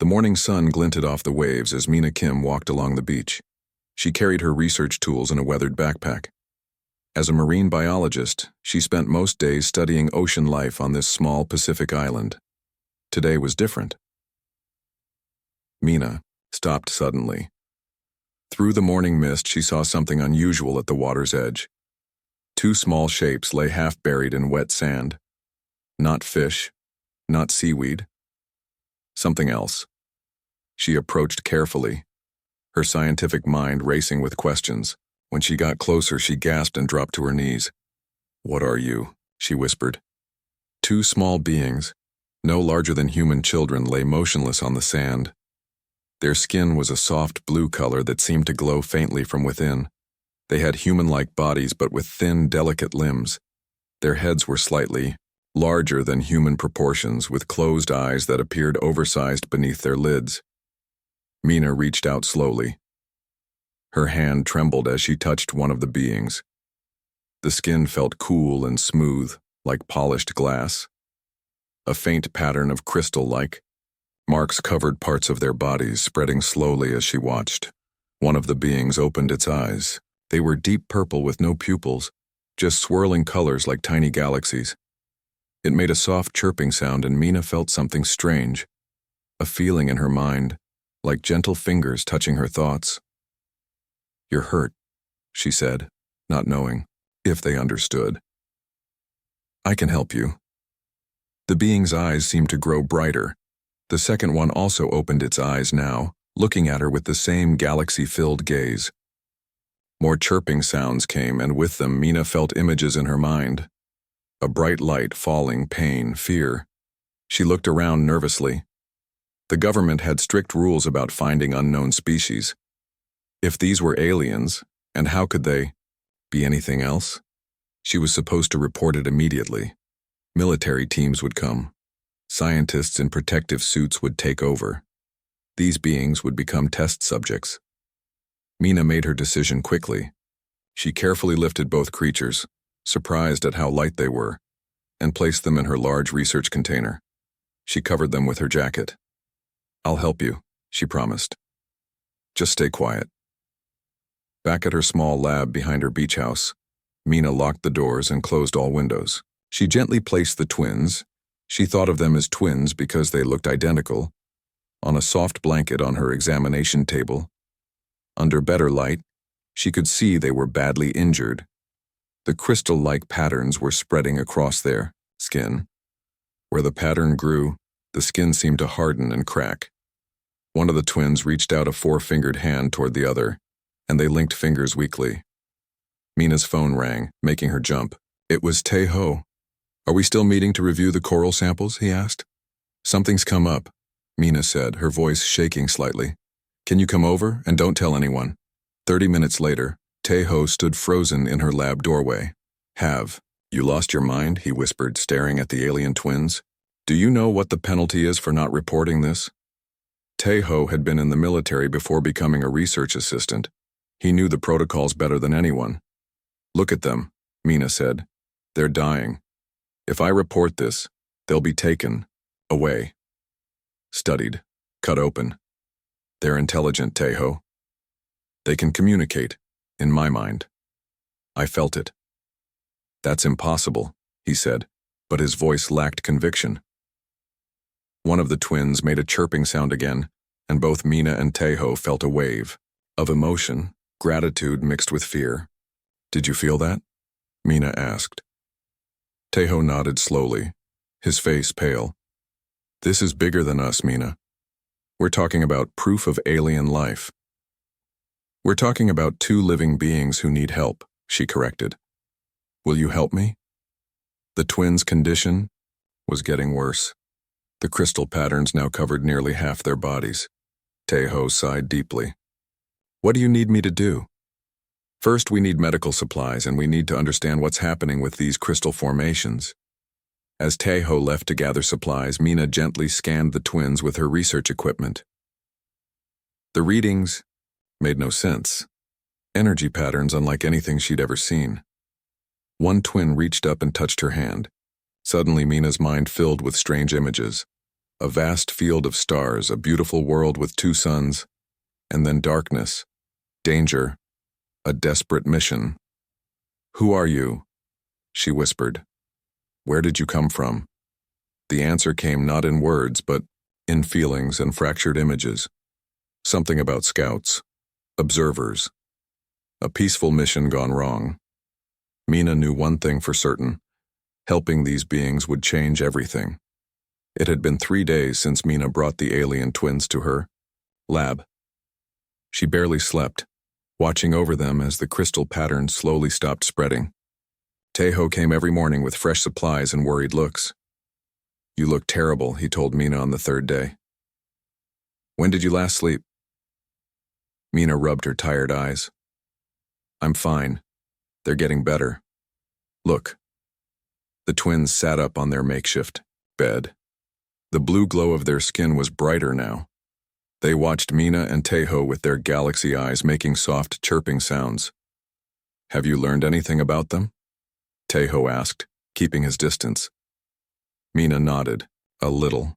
The morning sun glinted off the waves as Mina Kim walked along the beach. She carried her research tools in a weathered backpack. As a marine biologist, she spent most days studying ocean life on this small Pacific island. Today was different. Mina stopped suddenly. Through the morning mist, she saw something unusual at the water's edge. Two small shapes lay half buried in wet sand. Not fish, not seaweed. Something else. She approached carefully, her scientific mind racing with questions. When she got closer, she gasped and dropped to her knees. "What are you?" she whispered. Two small beings, no larger than human children, lay motionless on the sand. Their skin was a soft blue color that seemed to glow faintly from within. They had human-like bodies but with thin, delicate limbs. Their heads were slightly larger than human proportions, with closed eyes that appeared oversized beneath their lids. Mina reached out slowly. Her hand trembled as she touched one of the beings. The skin felt cool and smooth, like polished glass. A faint pattern of crystal-like marks covered parts of their bodies, spreading slowly as she watched. One of the beings opened its eyes. They were deep purple with no pupils, just swirling colors like tiny galaxies. It made a soft chirping sound, and Mina felt something strange, a feeling in her mind, like gentle fingers touching her thoughts. "You're hurt," she said, not knowing if they understood. "I can help you." The being's eyes seemed to grow brighter. The second one also opened its eyes now, looking at her with the same galaxy-filled gaze. More chirping sounds came, and with them Mina felt images in her mind. A bright light, falling, pain, fear. She looked around nervously. The government had strict rules about finding unknown species. If these were aliens, and how could they be anything else? She was supposed to report it immediately. Military teams would come. Scientists in protective suits would take over. These beings would become test subjects. Mina made her decision quickly. She carefully lifted both creatures, surprised at how light they were, and placed them in her large research container. She covered them with her jacket. "I'll help you," she promised. "Just stay quiet." Back at her small lab behind her beach house, Mina locked the doors and closed all windows. She gently placed the twins, she thought of them as twins because they looked identical, on a soft blanket on her examination table. Under better light, she could see they were badly injured. The crystal-like patterns were spreading across their skin. Where the pattern grew, the skin seemed to harden and crack. One of the twins reached out a four-fingered hand toward the other, and they linked fingers weakly. Mina's phone rang, making her jump. It was Tae-ho. "Are we still meeting to review the coral samples?" he asked. "Something's come up," Mina said, her voice shaking slightly. "Can you come over, and don't tell anyone?" 30 minutes later, Tae-ho stood frozen in her lab doorway. "Have you lost your mind?" he whispered, staring at the alien twins. "Do you know what the penalty is for not reporting this?" Tae-ho had been in the military before becoming a research assistant. He knew the protocols better than anyone. "Look at them," Mina said. "They're dying. If I report this, they'll be taken away. Studied, cut open. They're intelligent, Tae-ho. They can communicate, in my mind. I felt it." "That's impossible," he said, but his voice lacked conviction. One of the twins made a chirping sound again, and both Mina and Tae-ho felt a wave of emotion, gratitude mixed with fear. "Did you feel that?" Mina asked. Tae-ho nodded slowly, his face pale. "This is bigger than us, Mina. We're talking about proof of alien life. We're talking about two living beings who need help," she corrected. "Will you help me?" The twins' condition was getting worse. The crystal patterns now covered nearly half their bodies. Tae-ho sighed deeply. "What do you need me to do?" "First, we need medical supplies, and we need to understand what's happening with these crystal formations." As Tae-ho left to gather supplies, Mina gently scanned the twins with her research equipment. The readings made no sense. Energy patterns unlike anything she'd ever seen. One twin reached up and touched her hand. Suddenly, Mina's mind filled with strange images. A vast field of stars, a beautiful world with two suns, and then darkness, danger, a desperate mission. "Who are you?" she whispered. "Where did you come from?" The answer came not in words, but in feelings and fractured images. Something about scouts, observers, a peaceful mission gone wrong. Mina knew one thing for certain: helping these beings would change everything. It had been 3 days since Mina brought the alien twins to her lab. She barely slept, watching over them as the crystal patterns slowly stopped spreading. Tejo came every morning with fresh supplies and worried looks. "You look terrible," he told Mina on the 3rd day. "When did you last sleep?" Mina rubbed her tired eyes. "I'm fine. They're getting better. Look." The twins sat up on their makeshift bed. The blue glow of their skin was brighter now. They watched Mina and Tejo with their galaxy eyes making soft chirping sounds. "Have you learned anything about them?" Tejo asked, keeping his distance. Mina nodded, a little.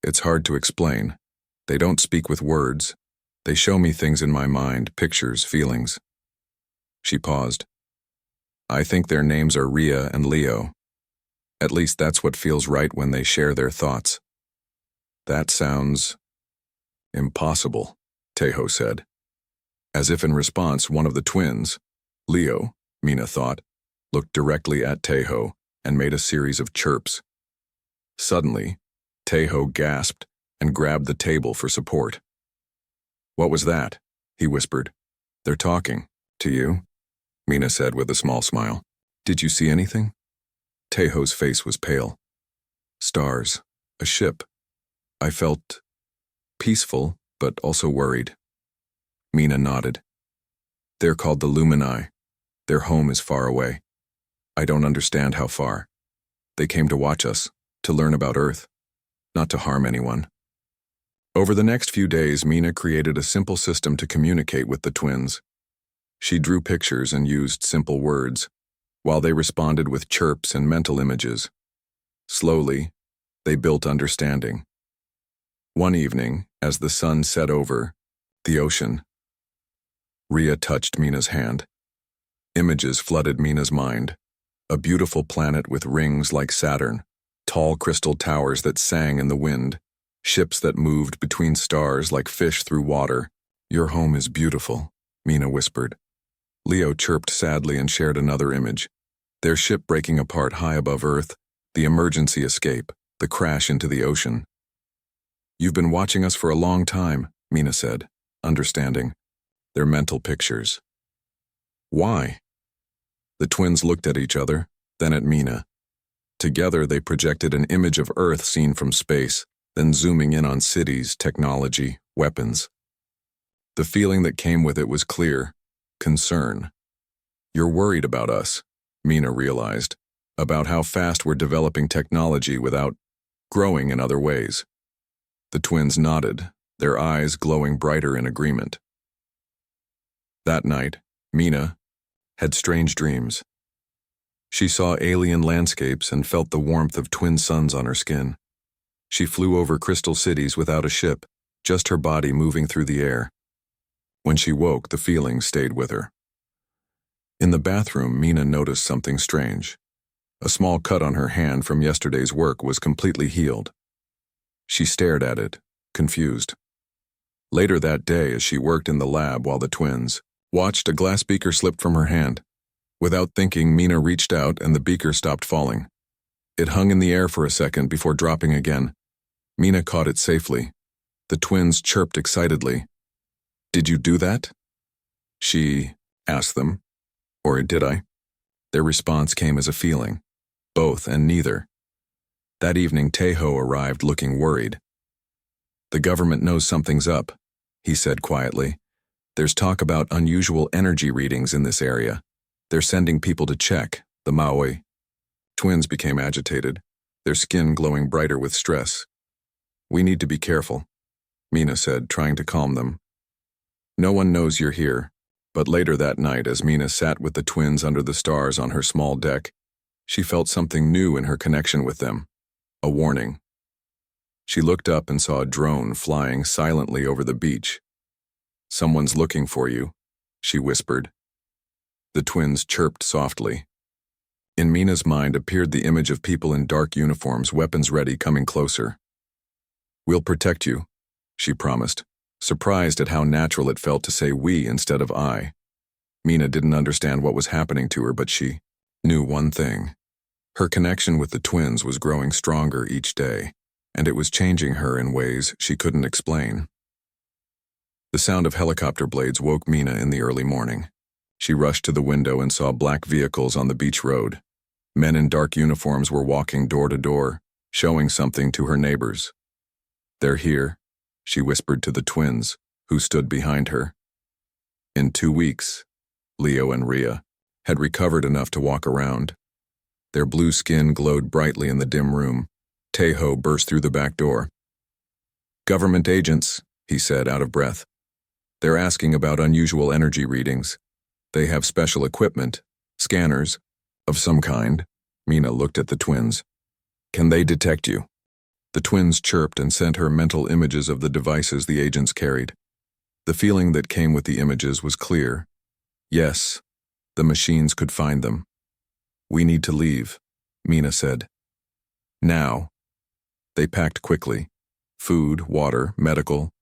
"It's hard to explain. They don't speak with words. They show me things in my mind, pictures, feelings." She paused. "I think their names are Rhea and Leo. At least that's what feels right when they share their thoughts." "That sounds impossible," Tejo said. As if in response, one of the twins, Leo, Mina thought, looked directly at Tejo and made a series of chirps. Suddenly, Tejo gasped and grabbed the table for support. "What was that?" he whispered. "They're talking. To you?" Mina said with a small smile. "Did you see anything?" Tejo's face was pale. "Stars. A ship. I felt peaceful, but also worried." Mina nodded. "They're called the Lumini. Their home is far away. I don't understand how far. They came to watch us, to learn about Earth, not to harm anyone." Over the next few days, Mina created a simple system to communicate with the twins. She drew pictures and used simple words, while they responded with chirps and mental images. Slowly, they built understanding. One evening, as the sun set over the ocean, Rhea touched Mina's hand. Images flooded Mina's mind. A beautiful planet with rings like Saturn, tall crystal towers that sang in the wind, ships that moved between stars like fish through water. "Your home is beautiful," Mina whispered. Leo chirped sadly and shared another image. Their ship breaking apart high above Earth, the emergency escape, the crash into the ocean. "You've been watching us for a long time," Mina said, understanding. Their mental pictures. "Why?" The twins looked at each other, then at Mina. Together they projected an image of Earth seen from space, then zooming in on cities, technology, weapons. The feeling that came with it was clear: concern. "You're worried about us," Mina realized, "about how fast we're developing technology without growing in other ways." The twins nodded, their eyes glowing brighter in agreement. That night, Mina had strange dreams. She saw alien landscapes and felt the warmth of twin suns on her skin. She flew over crystal cities without a ship, just her body moving through the air. When she woke, the feeling stayed with her. In the bathroom, Mina noticed something strange. A small cut on her hand from yesterday's work was completely healed. She stared at it, confused. Later that day, as she worked in the lab while the twins watched, a glass beaker slipped from her hand. Without thinking, Mina reached out and the beaker stopped falling. It hung in the air for a second before dropping again. Mina caught it safely. The twins chirped excitedly. "Did you do that?" she asked them. Or did I? Their response came as a feeling. Both and neither. That evening, Tejo arrived looking worried. "The government knows something's up," he said quietly. "There's talk about unusual energy readings in this area. They're sending people to check, the Maui." Twins became agitated, their skin glowing brighter with stress. "We need to be careful," Mina said, trying to calm them. "No one knows you're here." But later that night, as Mina sat with the twins under the stars on her small deck, she felt something new in her connection with them. A warning. She looked up and saw a drone flying silently over the beach. "Someone's looking for you," she whispered. The twins chirped softly. In Mina's mind appeared the image of people in dark uniforms, weapons ready, coming closer. "We'll protect you," she promised, surprised at how natural it felt to say we instead of I. Mina didn't understand what was happening to her, but she knew one thing. Her connection with the twins was growing stronger each day, and it was changing her in ways she couldn't explain. The sound of helicopter blades woke Mina in the early morning. She rushed to the window and saw black vehicles on the beach road. Men in dark uniforms were walking door to door, showing something to her neighbors. "They're here," she whispered to the twins, who stood behind her. In 2 weeks, Leo and Rhea had recovered enough to walk around. Their blue skin glowed brightly in the dim room. Tejo burst through the back door. "Government agents," he said, out of breath. "They're asking about unusual energy readings. They have special equipment, scanners, of some kind." Mina looked at the twins. "Can they detect you?" The twins chirped and sent her mental images of the devices the agents carried. The feeling that came with the images was clear. Yes, the machines could find them. "We need to leave," Mina said. "Now." They packed quickly. Food, water, medical,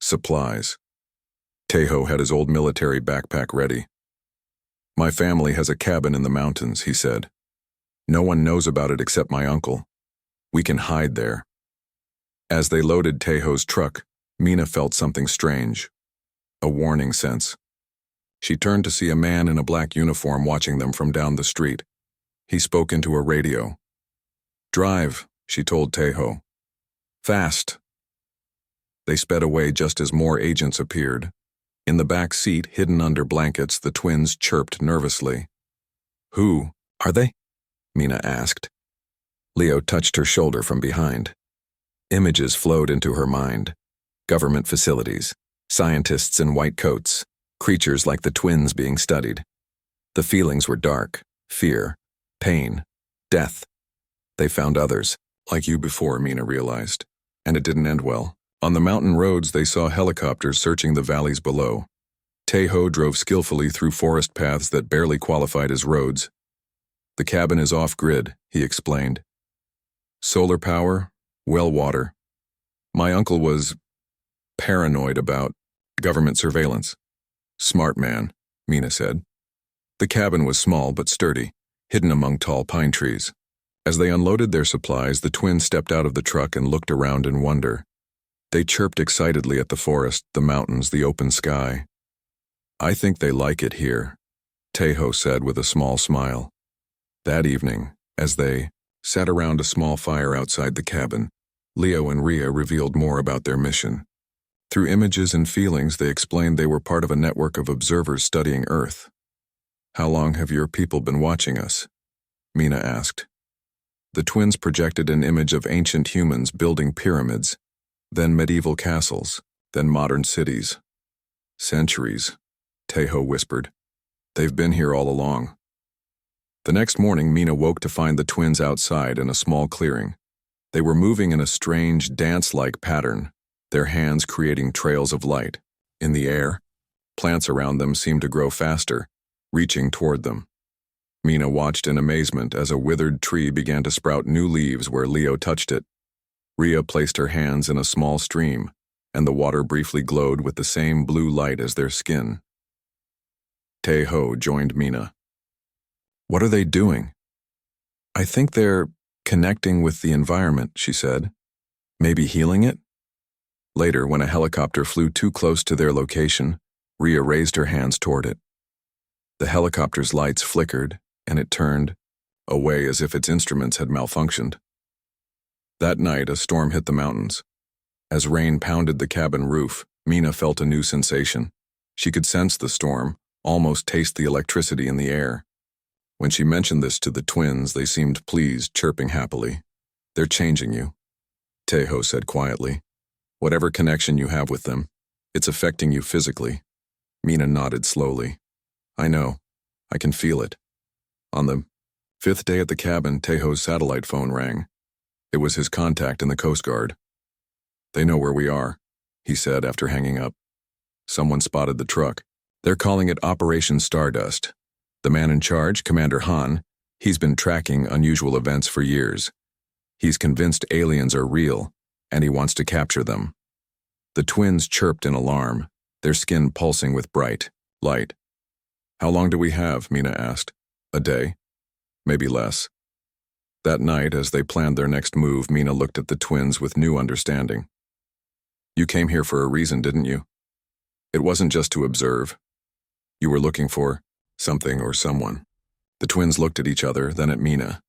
supplies. Tejo had his old military backpack ready. "My family has a cabin in the mountains," he said. "No one knows about it except my uncle. We can hide there." As they loaded Tejo's truck, Mina felt something strange. A warning sense. She turned to see a man in a black uniform watching them from down the street. He spoke into a radio. "Drive," she told Tejo. "Fast." They sped away just as more agents appeared. In the back seat, hidden under blankets, the twins chirped nervously. "Who are they?" Mina asked. Leo touched her shoulder from behind. Images flowed into her mind. Government facilities, scientists in white coats, creatures like the twins being studied. The feelings were dark: fear, pain, death. They found others, like you before, Mina realized, and it didn't end well. On the mountain roads, they saw helicopters searching the valleys below. Tejo drove skillfully through forest paths that barely qualified as roads. "The cabin is off-grid," he explained. "Solar power, well water. My uncle was paranoid about government surveillance." "Smart man," Mina said. The cabin was small but sturdy, hidden among tall pine trees. As they unloaded their supplies, the twins stepped out of the truck and looked around in wonder. They chirped excitedly at the forest, the mountains, the open sky. "I think they like it here," Tejo said with a small smile. That evening, as they sat around a small fire outside the cabin, Leo and Rhea revealed more about their mission. Through images and feelings, they explained they were part of a network of observers studying Earth. "How long have your people been watching us?" Mina asked. The twins projected an image of ancient humans building pyramids, then medieval castles, then modern cities. "Centuries," Tejo whispered. "They've been here all along." The next morning, Mina woke to find the twins outside in a small clearing. They were moving in a strange, dance-like pattern, their hands creating trails of light. In the air, plants around them seemed to grow faster, reaching toward them. Mina watched in amazement as a withered tree began to sprout new leaves where Leo touched it. Rhea placed her hands in a small stream, and the water briefly glowed with the same blue light as their skin. Tejo joined Mina. "What are they doing?" "I think they're connecting with the environment," she said. "Maybe healing it?" Later, when a helicopter flew too close to their location, Rhea raised her hands toward it. The helicopter's lights flickered, and it turned away as if its instruments had malfunctioned. That night, a storm hit the mountains. As rain pounded the cabin roof, Mina felt a new sensation. She could sense the storm, almost taste the electricity in the air. When she mentioned this to the twins, they seemed pleased, chirping happily. "They're changing you," Tejo said quietly. "Whatever connection you have with them, it's affecting you physically." Mina nodded slowly. "I know. I can feel it." On the 5th day at the cabin, Tejo's satellite phone rang. It was his contact in the Coast Guard. They know where we are, he said after hanging up. Someone spotted the truck. They're calling it Operation Stardust. The man in charge, Commander Han, he's been tracking unusual events for years. He's convinced aliens are real, and he wants to capture them. The twins chirped in alarm, their skin pulsing with bright light. How long do we have? Mina asked. A day? Maybe less. That night, as they planned their next move, Mina looked at the twins with new understanding. You came here for a reason, didn't you? It wasn't just to observe. You were looking for something or someone. The twins looked at each other, then at Mina.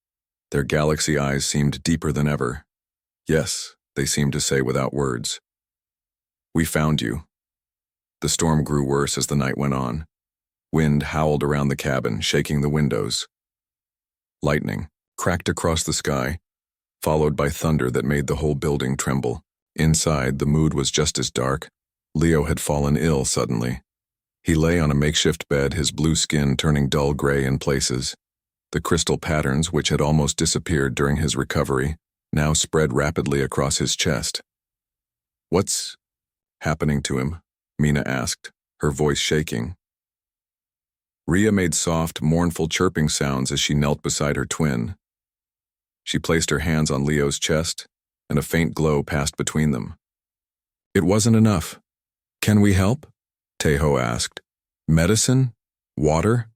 Their galaxy eyes seemed deeper than ever. Yes, they seemed to say without words. We found you. The storm grew worse as the night went on. Wind howled around the cabin, shaking the windows. Lightning cracked across the sky, followed by thunder that made the whole building tremble. Inside, the mood was just as dark. Leo had fallen ill suddenly. He lay on a makeshift bed, his blue skin turning dull gray in places. The crystal patterns, which had almost disappeared during his recovery, now spread rapidly across his chest. What's happening to him? Mina asked, her voice shaking. Rhea made soft, mournful chirping sounds as she knelt beside her twin. She placed her hands on Leo's chest, and a faint glow passed between them. It wasn't enough. Can we help? Tejo asked. Medicine? Water?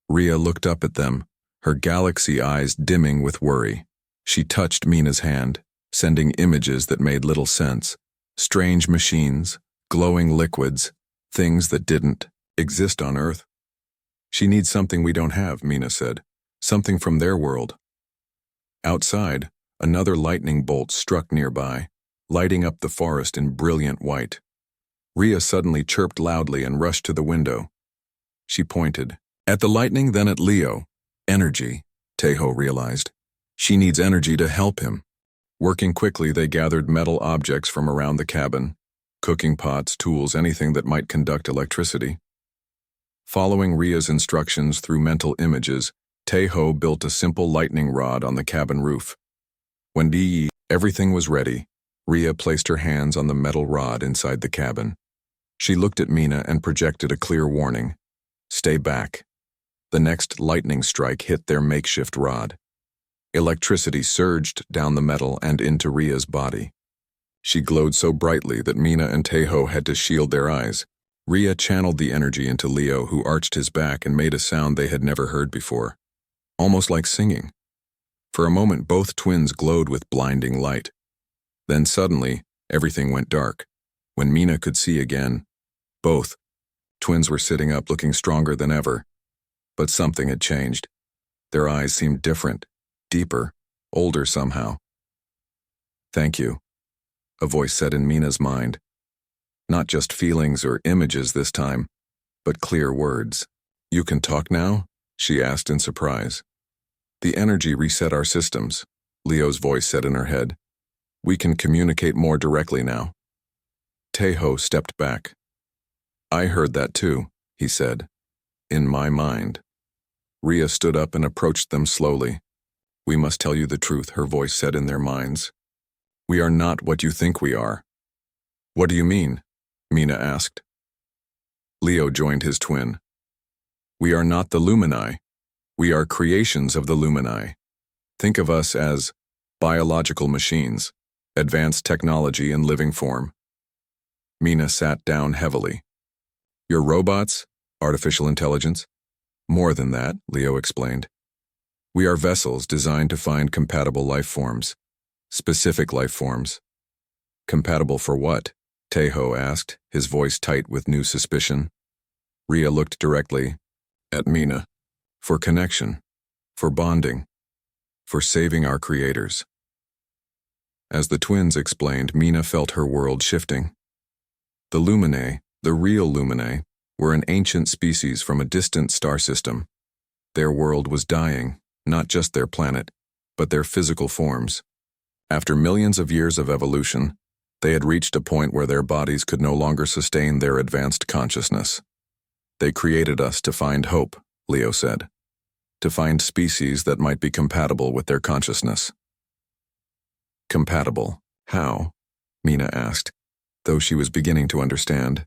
Rhea looked up at them, her galaxy eyes dimming with worry. She touched Mina's hand, sending images that made little sense. Strange machines, glowing liquids, things that didn't exist on Earth. She needs something we don't have, Mina said. Something from their world. Outside, another lightning bolt struck nearby, lighting up the forest in brilliant white. Rhea suddenly chirped loudly and rushed to the window. She pointed. At the lightning, then at Leo. Energy, Tejo realized. She needs energy to help him. Working quickly, they gathered metal objects from around the cabin. Cooking pots, tools, anything that might conduct electricity. Following Rhea's instructions through mental images, Tejo built a simple lightning rod on the cabin roof. When everything was ready, Rhea placed her hands on the metal rod inside the cabin. She looked at Mina and projected a clear warning. Stay back. The next lightning strike hit their makeshift rod. Electricity surged down the metal and into Rhea's body. She glowed so brightly that Mina and Tejo had to shield their eyes. Rhea channeled the energy into Leo, who arched his back and made a sound they had never heard before. Almost like singing. For a moment, both twins glowed with blinding light. Then suddenly, everything went dark. When Mina could see again, both twins were sitting up looking stronger than ever. But something had changed. Their eyes seemed different, deeper, older somehow. Thank you, a voice said in Mina's mind. Not just feelings or images this time, but clear words. You can talk now? She asked in surprise. The energy reset our systems, Leo's voice said in her head. We can communicate more directly now. Tejo stepped back. I heard that too, he said. In my mind. Rhea stood up and approached them slowly. We must tell you the truth, her voice said in their minds. We are not what you think we are. What do you mean? Mina asked. Leo joined his twin. We are not the Lumini. We are creations of the Lumini. Think of us as biological machines, advanced technology in living form. Mina sat down heavily. Your robots? Artificial intelligence? More than that, Leo explained. We are vessels designed to find compatible life forms. Specific life forms. Compatible for what? Tejo asked, his voice tight with new suspicion. Rhea looked directly at Mina. For connection. For bonding. For saving our creators. As the twins explained, Mina felt her world shifting. The Luminae, the real Luminae, were an ancient species from a distant star system. Their world was dying, not just their planet, but their physical forms. After millions of years of evolution, they had reached a point where their bodies could no longer sustain their advanced consciousness. They created us to find hope, Leo said. To find species that might be compatible with their consciousness. Compatible. How? Mina asked, though she was beginning to understand.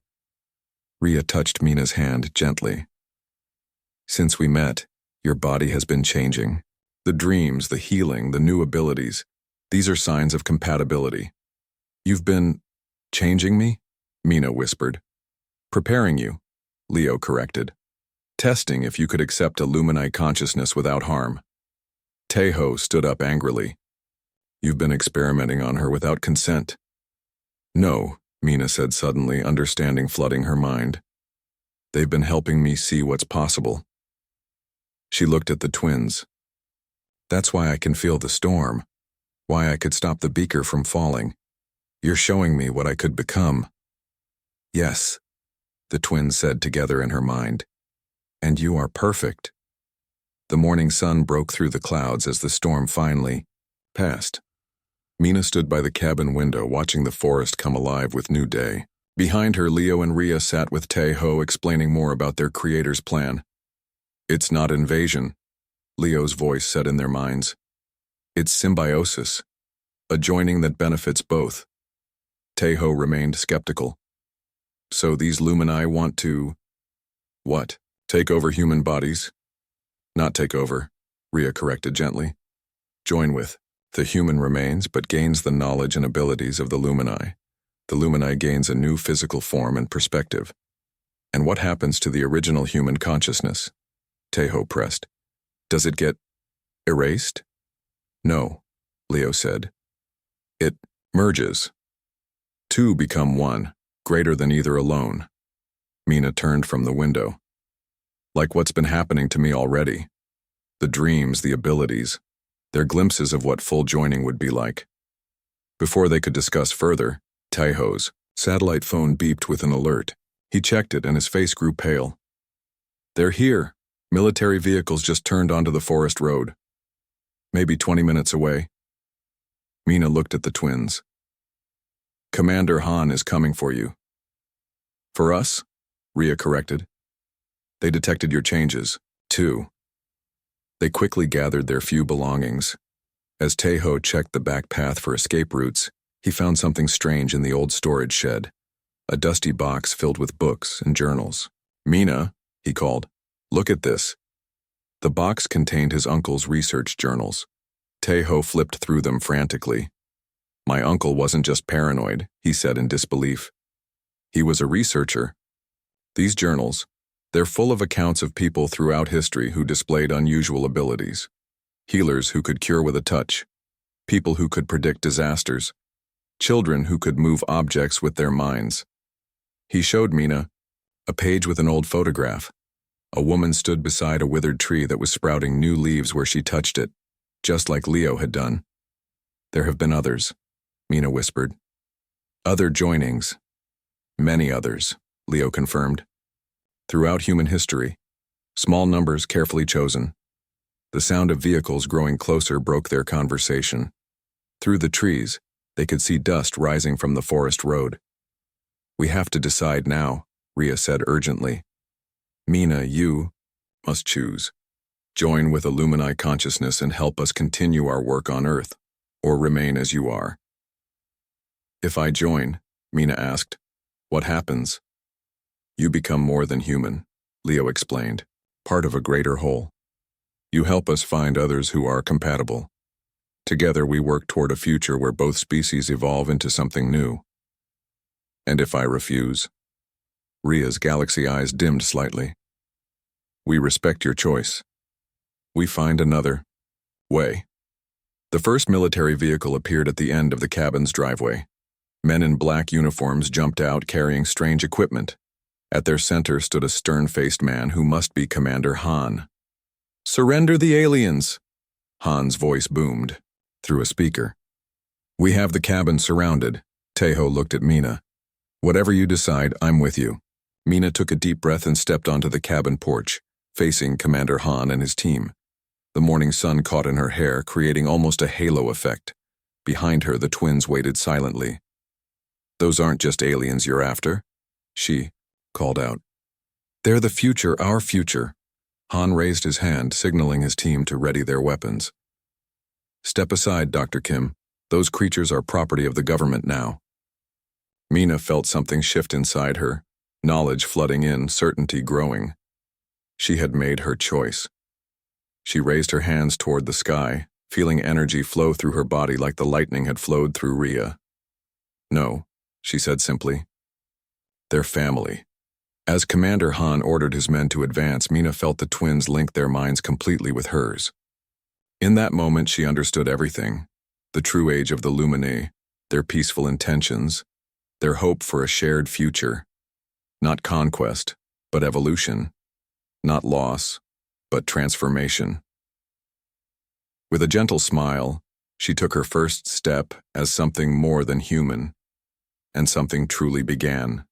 Rhea touched Mina's hand gently. Since we met, your body has been changing. The dreams, the healing, the new abilities, these are signs of compatibility. You've been changing me? Mina whispered. Preparing you, Leo corrected. Testing if you could accept Illumini consciousness without harm. Tejo stood up angrily. You've been experimenting on her without consent. No, Mina said suddenly, understanding flooding her mind. They've been helping me see what's possible. She looked at the twins. That's why I can feel the storm. Why I could stop the beaker from falling. You're showing me what I could become. Yes, the twins said together in her mind. And you are perfect. The morning sun broke through the clouds as the storm finally passed. Mina stood by the cabin window watching the forest come alive with new day. Behind her, Leo and Rhea sat with Tejo explaining more about their creator's plan. It's not invasion, Leo's voice said in their minds. It's symbiosis, a joining that benefits both. Tejo remained skeptical. So these Lumini want to… what? Take over human bodies? Not take over, Rhea corrected gently. Join with. The human remains but gains the knowledge and abilities of the Lumini. The Lumini gains a new physical form and perspective. And what happens to the original human consciousness? Tejo pressed. Does it get erased? No, Leo said. It merges. Two become one, greater than either alone. Mina turned from the window. Like what's been happening to me already. The dreams, the abilities. They're glimpses of what full joining would be like. Before they could discuss further, Tejo's satellite phone beeped with an alert. He checked it and his face grew pale. They're here. Military vehicles just turned onto the forest road. Maybe 20 minutes away. Mina looked at the twins. Commander Han is coming for you. For us? Rhea corrected. They detected your changes, too. They quickly gathered their few belongings. As Tejo checked the back path for escape routes, he found something strange in the old storage shed. A dusty box filled with books and journals. Mina, he called, look at this. The box contained his uncle's research journals. Tejo flipped through them frantically. My uncle wasn't just paranoid, he said in disbelief. He was a researcher. These journals, they're full of accounts of people throughout history who displayed unusual abilities. Healers who could cure with a touch. People who could predict disasters. Children who could move objects with their minds. He showed Mina a page with an old photograph. A woman stood beside a withered tree that was sprouting new leaves where she touched it, just like Leo had done. There have been others, Mina whispered. Other joinings. Many others, Leo confirmed. Throughout human history, small numbers carefully chosen. The sound of vehicles growing closer broke their conversation. Through the trees, they could see dust rising from the forest road. We have to decide now, Rhea said urgently. Mina, you must choose. Join with Illumini consciousness and help us continue our work on Earth, or remain as you are. If I join, Mina asked, what happens? You become more than human, Leo explained, part of a greater whole. You help us find others who are compatible. Together we work toward a future where both species evolve into something new. And if I refuse? Rhea's galaxy eyes dimmed slightly. We respect your choice. We find another way. The first military vehicle appeared at the end of the cabin's driveway. Men in black uniforms jumped out carrying strange equipment. At their center stood a stern-faced man who must be Commander Han. Surrender the aliens, Han's voice boomed through a speaker. We have the cabin surrounded. Tejo looked at Mina. Whatever you decide, I'm with you. Mina took a deep breath and stepped onto the cabin porch, facing Commander Han and his team. The morning sun caught in her hair, creating almost a halo effect. Behind her, the twins waited silently. Those aren't just aliens you're after, she called out. They're the future, our future. Han raised his hand, signaling his team to ready their weapons. Step aside, Dr. Kim. Those creatures are property of the government now. Mina felt something shift inside her, knowledge flooding in, certainty growing. She had made her choice. She raised her hands toward the sky, feeling energy flow through her body like the lightning had flowed through Rhea. "No," she said simply. "They're family." As Commander Han ordered his men to advance, Mina felt the twins link their minds completely with hers. In that moment, she understood everything: the true age of the Lumine, their peaceful intentions, their hope for a shared future. Not conquest, but evolution. Not loss, but transformation. With a gentle smile, she took her first step as something more than human, and something truly began.